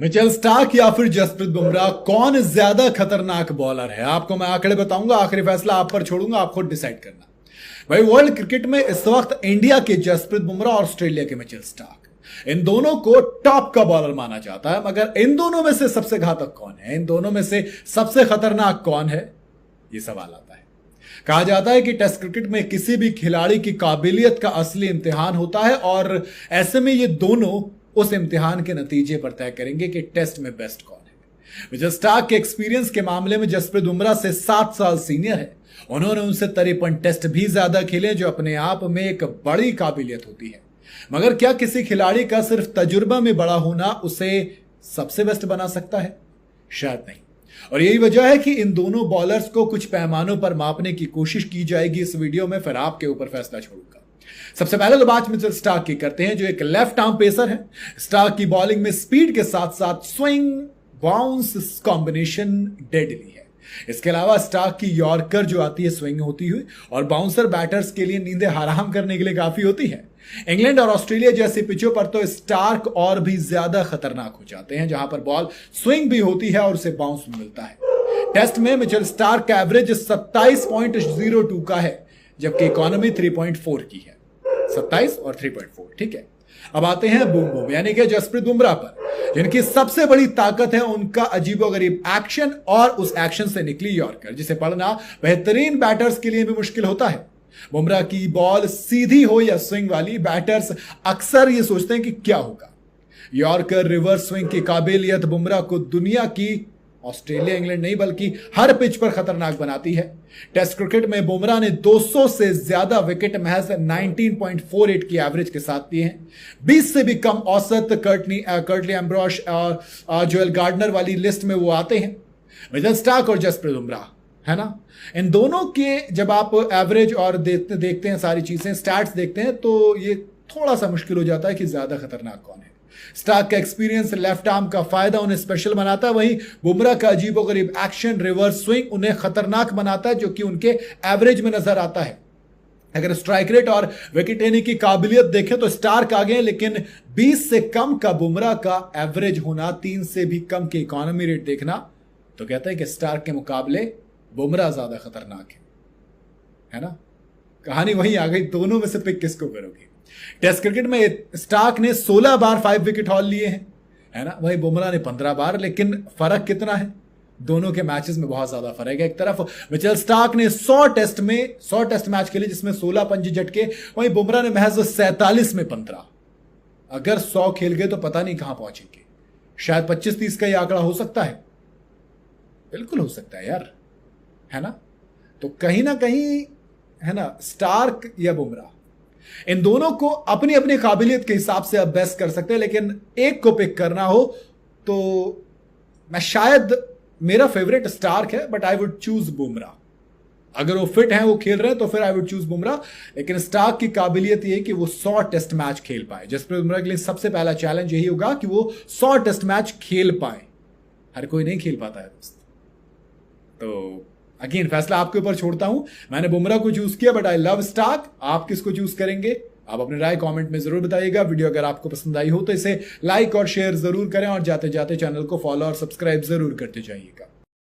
Mitchell Starc या फिर जसप्रीत बुमराह, कौन ज्यादा खतरनाक बॉलर है? आपको मैं आंकड़े बताऊंगा, आखिरी फैसला आप पर छोड़ूंगा, आप खुद डिसाइड करना। भाई, वर्ल्ड क्रिकेट में इस वक्त इंडिया के जसप्रीत बुमराह और ऑस्ट्रेलिया के मिचेल स्टार्क, इन दोनों को टॉप का बॉलर माना जाता है। मगर इन दोनों में से सबसे घातक कौन है, इन दोनों में से सबसे खतरनाक कौन है, ये सवाल आता है। कहा जाता है कि टेस्ट क्रिकेट में किसी भी खिलाड़ी की काबिलियत का असली इम्तिहान होता है और ऐसे में ये दोनों उस इम्तिहान के नतीजे पर तय करेंगे कि टेस्ट में बेस्ट कौन है। मिचेल स्टार्क के एक्सपीरियंस के मामले में जसप्रीत बुमराह से 7 साल सीनियर है। उन्होंने उनसे 53 टेस्ट भी ज्यादा खेले, जो अपने आप में एक बड़ी काबिलियत होती है। मगर क्या किसी खिलाड़ी का सिर्फ तजुर्बा में बड़ा होना उसे सबसे बेस्ट बना सकता है? शायद नहीं। और यही वजह है कि इन दोनों बॉलर्स को कुछ पैमानों पर मापने की कोशिश की जाएगी इस वीडियो में, फिर आपके ऊपर फैसला छोड़ूंगा। सबसे पहले तो बात मिचेल स्टार्क की करते हैं, जो एक लेफ्ट आर्म पेसर है। स्टार्क की बॉलिंग में स्पीड के साथ साथ स्विंग बाउंस कॉम्बिनेशन डेडली है। इसके अलावा स्टार्क की यॉर्कर जो आती है स्विंग होती हुई, और बाउंसर बैटर्स के लिए नींदें हराम करने के लिए काफी होती है। इंग्लैंड और ऑस्ट्रेलिया जैसी पिचों पर तो स्टार्क और भी ज्यादा खतरनाक हो जाते हैं, जहां पर बॉल स्विंग भी होती है और उसे बाउंस भी मिलता है। टेस्ट में मिचेल स्टार्क का एवरेज 27.02 का है, जबकि इकोनॉमी 3.4 की है। 27 और 3.4, ठीक है। अब आते हैं बूम बूम यानी कि जसप्रीत बुमराह पर, जिनकी सबसे बड़ी ताकत है उनका अजीबोगरीब एक्शन और उस एक्शन से निकली यॉर्कर, जिसे पढ़ना बेहतरीन बैटर्स के लिए भी मुश्किल होता है। बुमराह की बॉल सीधी हो या स्विंग वाली, बैटर्स अक्सर ये सोचते हैं कि क्या होगा। यॉर्कर रिवर्स स्विंग की काबिलियत बुमराह को दुनिया की, ऑस्ट्रेलिया इंग्लैंड नहीं बल्कि हर पिच पर खतरनाक बनाती है। टेस्ट क्रिकेट में बुमराह ने 200 से ज्यादा विकेट महज 19.48 की एवरेज के साथ लिए हैं। 20 से भी कम औसत कर्टली एम्ब्रोश और जोएल गार्डनर वाली लिस्ट में वो आते हैं। मिचेल स्टार्क और जसप्रीत बुमराह, है ना, इन दोनों के जब आप एवरेज और देखते हैं, सारी चीजें स्टैट्स देखते हैं, तो ये थोड़ा सा मुश्किल हो जाता है कि ज्यादा खतरनाक कौन है। स्टार्क का एक्सपीरियंस, लेफ्ट आर्म का फायदा उन्हें स्पेशल बनाता है, वहीं बुमराह का अजीबोगरीब एक्शन, रिवर्स स्विंग उन्हें खतरनाक बनाता है, जो कि उनके एवरेज में नजर आता है। अगर स्ट्राइक रेट और विकेट लेने की काबिलियत देखें तो स्टार्क आगे हैं, लेकिन 20 से कम का बुमराह का एवरेज होना, 3 से भी कम के इकोनॉमी रेट देखना, तो कहता है कि स्टार्क के मुकाबले बुमराह ज्यादा खतरनाक है ना। कहानी वहीं आ गई, दोनों में से पिक किसको करोगे? टेस्ट क्रिकेट में स्टार्क ने 16 बार 5 विकेट हॉल लिए हैं, है ना, वहीं बुमराह ने 15 बार। लेकिन फर्क कितना है? दोनों के मैचेस में बहुत ज्यादा फर्क है। एक तरफ मिचेल स्टार्क ने 100 टेस्ट मैच खेले, जिसमें 16 पंजे झटके, वहीं बुमराह ने महज 47 में 15। अगर 100 खेल गए तो पता नहीं कहां पहुंचेंगे। शायद 25-30 का यह आंकड़ा हो सकता है, बिल्कुल हो सकता है यार, है ना। तो कहीं ना कहीं, है ना, स्टार्क या बुमराह, इन दोनों को अपनी अपनी काबिलियत के हिसाब से आप बेस्ट कर सकते हैं, लेकिन एक को पिक करना हो तो मैं शायद, मेरा फेवरेट स्टार्क है, but I would choose Bumrah. अगर वो फिट हैं, वो खेल रहे हैं, तो फिर आई वुड चूज बुमराह। लेकिन स्टार्क की काबिलियत ये है कि वो 100 टेस्ट मैच खेल पाए। जसप्रीत बुमराह के लिए सबसे पहला चैलेंज यही होगा कि वो 100 टेस्ट मैच खेल पाए। हर कोई नहीं खेल पाता है दोस्त। तो अगेन फैसला आपके ऊपर छोड़ता हूं। मैंने बुमराह को चूज किया, बट आई लव स्टार्क। आप किसको चूज करेंगे? आप अपनी राय कमेंट में जरूर बताइएगा। वीडियो अगर आपको पसंद आई हो तो इसे लाइक और शेयर जरूर करें, और जाते जाते चैनल को फॉलो और सब्सक्राइब जरूर करते जाइएगा।